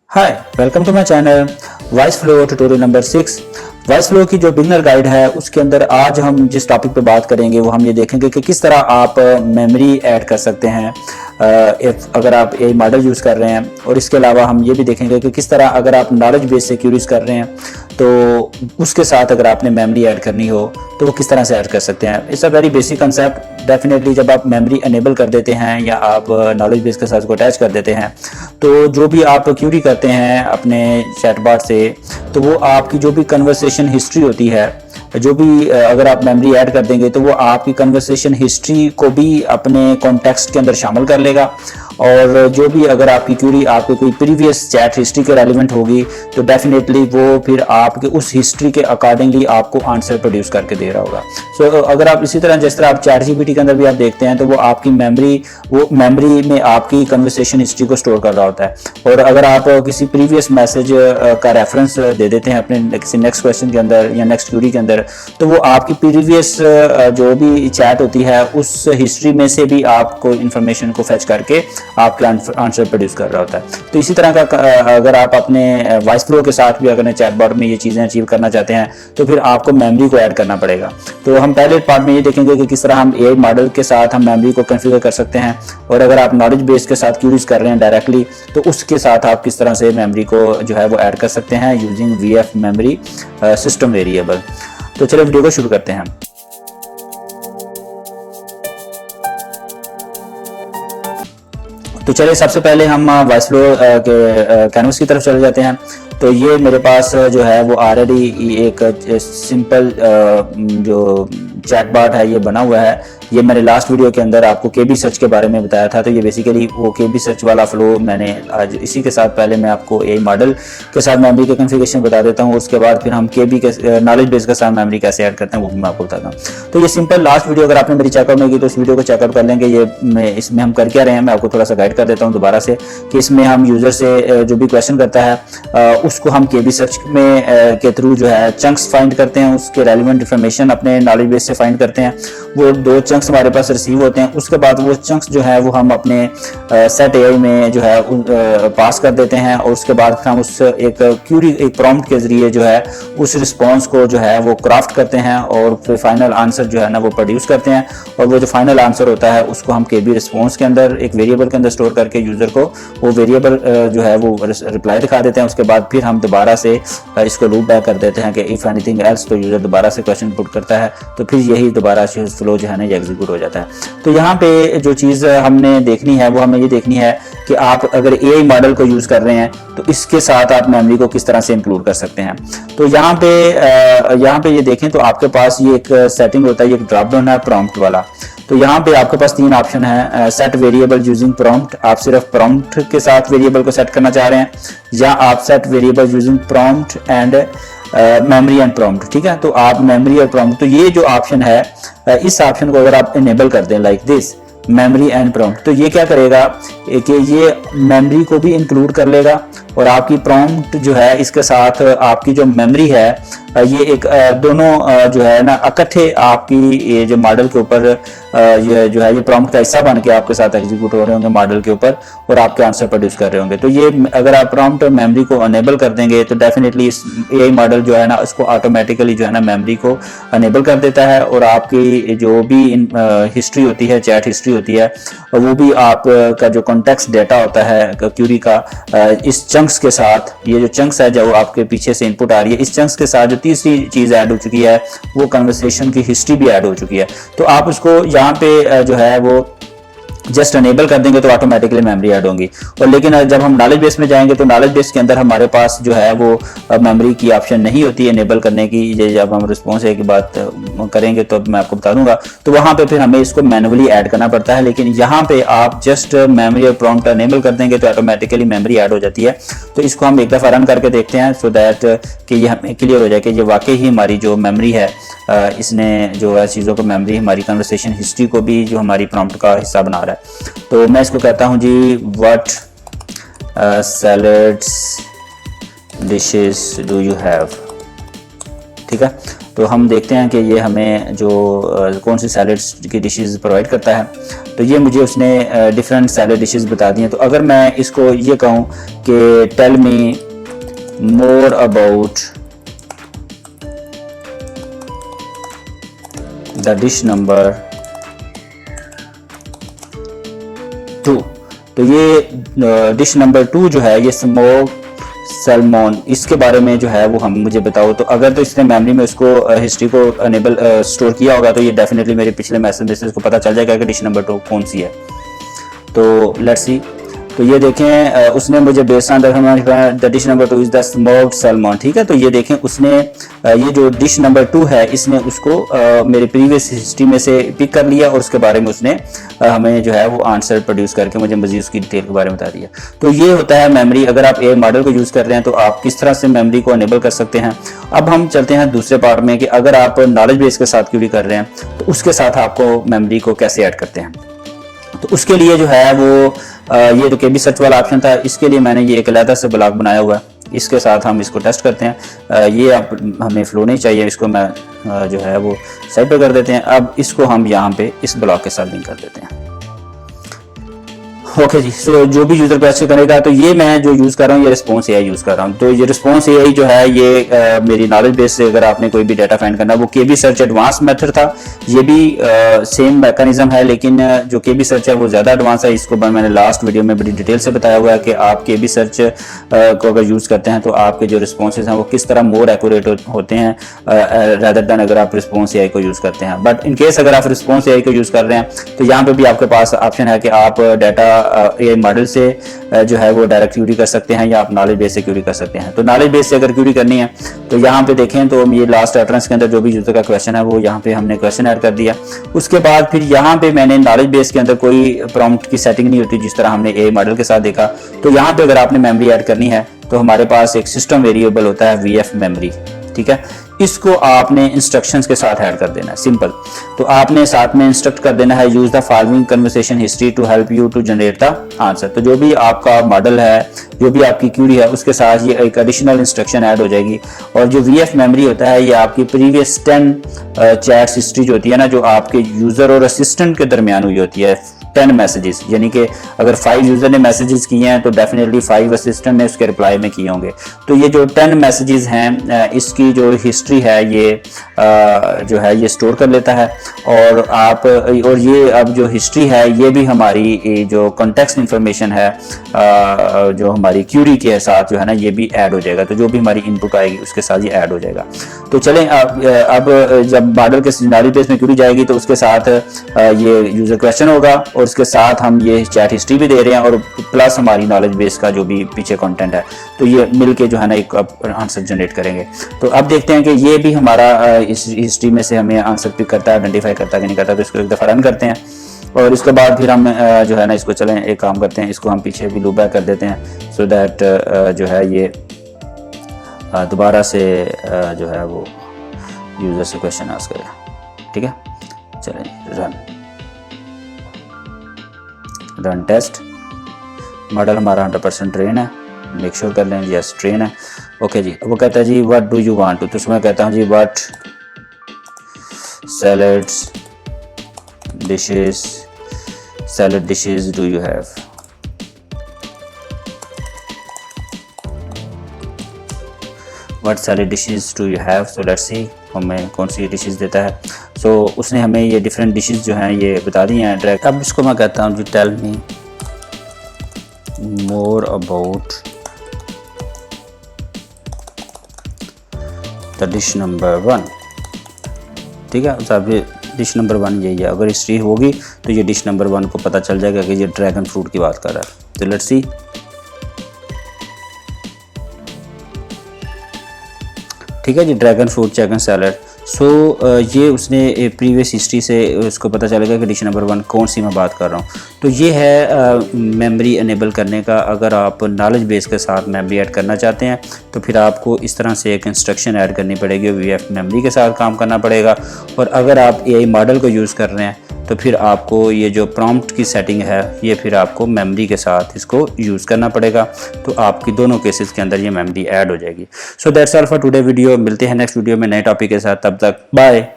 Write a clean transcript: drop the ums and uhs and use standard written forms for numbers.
Hi, welcome to my channel Voiceflow tutorial number 6। Voiceflow की जो beginner guide है उसके अंदर आज हम जिस टॉपिक पे बात करेंगे वो हम ये देखेंगे कि किस तरह आप मेमोरी ऐड कर सकते हैं अगर आप ए मॉडल यूज़ कर रहे हैं। और इसके अलावा हम ये भी देखेंगे कि किस तरह अगर आप नॉलेज बेस से क्यूरीज कर रहे हैं तो उसके साथ अगर आपने मेमोरी ऐड करनी हो तो वो किस तरह से ऐड कर सकते हैं। It's a very basic concept. Definitely जब आप मेमोरी अनेबल कर देते हैं या आप नॉलेज बेस के साथ उसको अटैच कर देते हैं तो जो भी आप क्यूरी करते हैं अपने चैटबॉट से तो वो आपकी जो भी कन्वर्सेशन हिस्ट्री होती है, जो भी अगर आप मेमोरी ऐड कर देंगे तो वो आपकी कन्वर्सेशन हिस्ट्री को भी अपने कॉन्टेक्स्ट के अंदर शामिल कर लेगा। और जो भी अगर आपकी क्यूरी आपके कोई प्रीवियस चैट हिस्ट्री के रेलिवेंट होगी तो डेफिनेटली वो फिर आपके उस हिस्ट्री के अकॉर्डिंगली आपको आंसर प्रोड्यूस करके दे रहा होगा। सो अगर आप इसी तरह जिस तरह आप चैट जीपीटी के अंदर भी आप देखते हैं तो वो आपकी मेमोरी में आपकी कन्वर्सेशन हिस्ट्री को स्टोर कर रहा होता है। और अगर आप किसी प्रीवियस मैसेज का रेफरेंस दे देते हैं अपने किसी नेक्स्ट क्वेश्चन के अंदर या नेक्स्ट क्यूरी के अंदर तो वो आपकी प्रीवियस जो भी चैट होती है उस हिस्ट्री में से भी आपको इंफॉर्मेशन को फेच करके आपके आंसर प्रोड्यूस कर रहा होता है। तो इसी तरह का अगर आप अपने वॉइस फ्लो के साथ भी अगर चैटबॉट में ये चीज़ें अचीव करना चाहते हैं तो फिर आपको मेमोरी को ऐड करना पड़ेगा। तो हम पहले पार्ट में ये देखेंगे कि किस तरह हम एआई मॉडल के साथ हम मेमोरी को कॉन्फ़िगर कर सकते हैं। और अगर आप नॉलेज बेस के साथ क्यूरीज कर रहे हैं डायरेक्टली तो उसके साथ आप किस तरह से मेमोरी को जो है वो ऐड कर सकते हैं using VF memory system variable. तो चलिए वीडियो को शुरू करते हैं। तो चलिए सबसे पहले हम वॉइस फ्लो के कैनवस की तरफ चले जाते हैं। तो ये मेरे पास जो है वो ऑलरेडी एक सिंपल जो चैटबॉट है ये बना हुआ है। ये मैंने लास्ट वीडियो के अंदर आपको केबी सर्च के बारे में बताया था। तो ये बेसिकली वो केबी सर्च वाला फ्लो मैंने आज इसी के साथ पहले मैं आपको एआई मॉडल के साथ मेमोरी के कॉन्फ़िगरेशन बता देता हूँ। उसके बाद फिर हम केबी के नॉलेज बेस के साथ मेमोरी कैसे ऐड करते हैं वो भी मैं आपको बताता हूँ। तो ये सिंपल लास्ट वीडियो अगर आपने मेरी चेकआउट में की तो इस वीडियो को चेकआउट कर लेंगे। ये इसमें हम कर क्या रहे हैं मैं आपको थोड़ा सा गाइड कर देता हूँ दोबारा से कि इसमें हम यूजर से जो भी क्वेश्चन करता है उसको हम केबी सर्च में के थ्रू जो है चंक्स फाइंड करते हैं, उसके रेलिवेंट इंफॉर्मेशन अपने नॉलेज बेस से फाइंड करते हैं। वो 2 चंक्स हमारे पास रिसीव होते हैं। उसके बाद वो चंक्स जो है वो हम अपने सेट एआई में जो है पास कर देते हैं। और उसके बाद हम उस एक क्यूरी एक प्रॉम्प्ट के जरिए जो है उस रिस्पॉन्स को जो है वो क्राफ्ट करते हैं और फिर फाइनल आंसर जो है ना वो प्रोड्यूस करते हैं। और वो जो फाइनल आंसर होता है उसको हम केबी रिस्पॉन्स के अंदर एक वेरिएबल के अंदर स्टोर करके यूजर को वो वेरिएबल जो है वो रिप्लाई दिखा देते हैं। उसके बाद फिर हम दोबारा से इसको लूप बैक कर देते हैं कि इफ एनीथिंग एल्स तो यूजर दोबारा से क्वेश्चन पुट करता है तो फिर यही दोबारा से फ्लो जो है ना ये एग्जीक्यूट हो जाता है। तो यहाँ पे जो चीज़ हमने देखनी है वो हमें ये देखनी है कि आप अगर एआई मॉडल को यूज़ कर रहे हैं तो इसके साथ आप मेमोरी को किस तरह से इंक्लूड कर सकते हैं। तो यहाँ पे ये देखें तो आपके पास ये एक सेटिंग होता है, ये एक ड्रॉप डाउन है प्रॉम्प्ट वाला। तो यहाँ पे आपके पास 3 ऑप्शन है। सेट वेरिएबल यूजिंग प्रॉम्प्ट, आप सिर्फ प्रॉम्प्ट के साथ वेरिएबल को सेट करना चाह रहे हैं, या आप set variable using prompt and memory and prompt. ठीक है, तो आप मेमोरी और प्रॉम्प्ट, तो ये जो ऑप्शन है इस ऑप्शन को अगर आप इनेबल कर दें like this memory and prompt तो ये क्या करेगा कि ये मेमोरी को भी इंक्लूड कर लेगा और आपकी प्रॉम्प्ट जो है इसके साथ आपकी जो मेमोरी है ये एक दोनों जो है ना इकट्ठे आपकी ये जो मॉडल के ऊपर ये जो है ये प्रॉम्प्ट का हिस्सा बन के आपके साथ एग्जीक्यूट हो रहे होंगे मॉडल के ऊपर और आपके आंसर प्रोड्यूस कर रहे होंगे। तो ये अगर आप प्रॉम्प्ट और मेमोरी को अनेबल कर देंगे तो डेफिनेटली इस एआई मॉडल जो है ना उसको ऑटोमेटिकली जो है ना मेमोरी को अनेबल कर देता है और आपकी जो भी हिस्ट्री होती है, चैट हिस्ट्री होती है, वो भी आपका जो कॉन्टेक्स्ट डेटा होता है क्यूरी का इस चंक्स के साथ, ये जो चंक्स है जो आपके पीछे से इनपुट आ रही है, इस चंक्स के साथ जो तीसरी चीज ऐड हो चुकी है वो कन्वर्सेशन की हिस्ट्री भी ऐड हो चुकी है। तो आप उसको यहाँ पे जो है वो जस्ट अनेबल कर देंगे तो ऑटोमेटिकली मेमोरी ऐड होंगी। और लेकिन जब हम नॉलेज बेस में जाएंगे तो नॉलेज बेस के अंदर हमारे पास जो है वो मेमोरी की ऑप्शन नहीं होती एनेबल करने की। जब हम रिस्पॉन्स की बात करेंगे तो मैं आपको बता दूंगा, तो वहां पे फिर हमें इसको मैनुअली ऐड करना पड़ता है। लेकिन यहाँ पे आप जस्ट मेमोरी और प्रॉम्प्ट अनेबल कर देंगे तो ऑटोमेटिकली मेमोरी ऐड हो जाती है। तो इसको हम एक दफ़ा रन करके देखते हैं सो दैट कि ये हमें क्लियर हो जाए कि ये वाकई ही हमारी जो मेमोरी है इसने जो है चीज़ों को मेमोरी हमारी कन्वर्सेशन हिस्ट्री को भी जो हमारी प्रॉम्प्ट का हिस्सा बना रहा है। तो मैं इसको कहता हूं जी what salads dishes do you have. ठीक है, तो हम देखते हैं कि ये हमें जो कौन सी सैलड्स की डिशेस प्रोवाइड करता है। तो ये मुझे उसने डिफरेंट सैलड डिशेस बता दी हैं। तो अगर मैं इसको ये कहूँ कि tell me more about the dish number 2, तो ये डिश नंबर 2 जो है ये स्मोक सैल्मोन, इसके बारे में जो है वो हम मुझे बताओ। तो अगर तो इसने मेमोरी में उसको हिस्ट्री को अनेबल स्टोर किया होगा तो ये डेफिनेटली मेरे पिछले मैसेज को पता चल जाएगा कि डिश नंबर 2 कौन सी है। तो लेट्स सी, तो ये देखें उसने मुझे based on the dish number 2 is the smoked salmon, ठीक है। तो ये देखें उसने ये जो डिश नंबर 2 है इसने उसको मेरे प्रीवियस हिस्ट्री में से पिक कर लिया और उसके बारे में उसने हमें जो है वो आंसर प्रोड्यूस करके मुझे मजीद उसकी डिटेल के बारे में बता दिया। तो ये होता है मेमोरी। अगर आप ए मॉडल को यूज़ कर रहे हैं तो आप किस तरह से मेमोरी को अनेबल कर सकते हैं। अब हम चलते हैं दूसरे पार्ट में कि अगर आप नॉलेज बेस के साथ क्यूरी कर रहे हैं तो उसके साथ आपको मेमोरी को कैसे ऐड करते हैं। तो उसके लिए जो है वो ये तो केबी सर्च वाला ऑप्शन था, इसके लिए मैंने ये एक अलग से ब्लॉक बनाया हुआ है। इसके साथ हम इसको टेस्ट करते हैं। ये अब हमें फ्लो नहीं चाहिए, इसको मैं जो है वो साइड पे कर देते हैं। अब इसको हम यहाँ पे इस ब्लॉक के साथ लिंक कर देते हैं। ओके जी, सो जो भी यूजर क्वेश्चन करेगा, तो ये मैं जो यूज कर रहा हूँ ये रिस्पॉन्स एआई यूज कर रहा हूँ। तो ये रिस्पॉन्स एआई जो है ये मेरी नॉलेज बेस से अगर आपने कोई भी डाटा फाइंड करना, वो केबी सर्च एडवांस मेथड था, ये भी सेम मैकेनिज्म है, लेकिन जो केबी सर्च है वो ज्यादा एडवांस है। इसको मैंने लास्ट वीडियो में बड़ी डिटेल से बताया हुआ है कि आप केबी सर्च को अगर यूज करते हैं तो आपके जो रिस्पॉन्सेज हैं वो किस तरह मोर एक्यूरेट होते हैं रादर देन अगर आप रिस्पॉन्स एआई को यूज करते हैं। बट इन केस अगर आप रिस्पॉन्स एआई को यूज कर रहे हैं तो यहाँ पे भी आपके पास ऑप्शन है कि आप डाटा एआई मॉडल से जो है वो डायरेक्ट क्यूरी कर सकते हैं या आप नॉलेज बेस से क्यूरी कर सकते हैं। तो नॉलेज बेस से अगर क्यूरी करनी है तो यहाँ पे देखें तो ये लास्ट एंट्रेंस के अंदर जो भी यूजर का क्वेश्चन है वो यहाँ पे हमने क्वेश्चन ऐड कर दिया। उसके बाद फिर यहाँ पे मैंने नॉलेज बेस के अंदर कोई प्रॉम्प्ट की सेटिंग नहीं होती जिस तरह हमने एआई मॉडल के साथ देखा। तो यहाँ पे अगर आपने मेमोरी ऐड करनी है तो हमारे पास एक सिस्टम वेरिएबल होता है वीएफ मेमोरी, ठीक है। इसको आपने इंस्ट्रक्शंस के साथ ऐड कर देना है, सिंपल। तो आपने साथ में इंस्ट्रक्ट कर देना है use the following conversation history to help you to generate the answer. तो जो भी आपका मॉडल है, जो भी आपकी क्यूरी है, उसके साथ ये एक एडिशनल इंस्ट्रक्शन ऐड हो जाएगी। और जो वीएफ मेमोरी होता है ये आपकी प्रीवियस 10 चैट्स हिस्ट्री जो होती है ना, जो आपके यूजर और असिस्टेंट के दरमियान हुई होती है, 10 मैसेजेस, यानी कि अगर 5 यूजर ने मैसेजेस किए हैं तो डेफिनेटली 5 असिस्टेंट ने उसके रिप्लाई में किए होंगे। तो ये जो 10 मैसेजेस हैं इसकी जो हिस्ट्री है ये जो है ये स्टोर कर लेता है। और ये अब जो हिस्ट्री है ये भी हमारी जो कॉन्टेक्स्ट इंफॉर्मेशन है जो हमारी क्यूरी के साथ जो है ना ये भी ऐड हो जाएगा। तो जो भी हमारी इनपुट आएगी उसके साथ ये ऐड हो जाएगा। तो चलें अब जब मॉडल के सिनेरियो बेस में क्यूरी जाएगी तो उसके साथ ये यूजर क्वेश्चन होगा और उसके साथ हम ये चैट हिस्ट्री भी दे रहे हैं और प्लस हमारी नॉलेज बेस का जो भी पीछे कंटेंट है, तो ये मिलके जो है ना एक आंसर जनरेट करेंगे। तो अब देखते हैं कि ये भी हमारा इस हिस्ट्री में से हमें आंसर पिक करता है, आइडेंटिफाई करता है कि नहीं करता। तो इसको एक दफ़ा रन करते हैं और इसके बाद फिर हम जो है ना इसको चलें एक काम करते हैं, इसको हम पीछे भी लूप बैक कर देते हैं सो दैट जो है ये दोबारा से जो है वो यूज़र से क्वेश्चन आस्क करेगा, ठीक है। चलें रन टेस्ट। मॉडल हमारा 100% ट्रेन है, मेक श्योर कर लें यस ट्रेन है। ओके जी, वो कहता है जी what do you want to, तो मैं कहता हूँ जी what salads dishes salad dishes do you have. What salad dishes do you have. So let's see हमें कौन सी डिशेस देता है। सो उसने हमें ये डिफरेंट डिशेस जो हैं ये बता दी हैं डायरेक्ट। अब इसको मैं कहता हूँ जी tell me more about the dish number 1, ठीक है साहब। ये डिश नंबर 1 यही है। अगर हिस्ट्री होगी तो ये डिश नंबर 1 को पता चल जाएगा कि ये ड्रैगन फ्रूट की बात कर रहा है। तो लेट्स सी, ठीक है जी, ड्रैगन फ्रूट चिकन सैलड। सो ये उसने प्रीवियस हिस्ट्री से उसको पता चलेगा कि डिश नंबर 1 कौन सी मैं बात कर रहा हूँ। तो ये है मेमोरी अनेबल करने का। अगर आप नॉलेज बेस के साथ मेमोरी ऐड करना चाहते हैं तो फिर आपको इस तरह से एक इंस्ट्रक्शन ऐड करनी पड़ेगी, वीएफ मेमोरी के साथ काम करना पड़ेगा। और अगर आप एआई मॉडल को यूज़ कर रहे हैं तो फिर आपको ये जो प्रॉम्प्ट की सेटिंग है ये फिर आपको मेमोरी के साथ इसको यूज़ करना पड़ेगा। तो आपकी दोनों केसेस के अंदर ये मेमोरी ऐड हो जाएगी। So that's all for today video. मिलते हैं नेक्स्ट वीडियो में नए टॉपिक के साथ, तब तक बाय।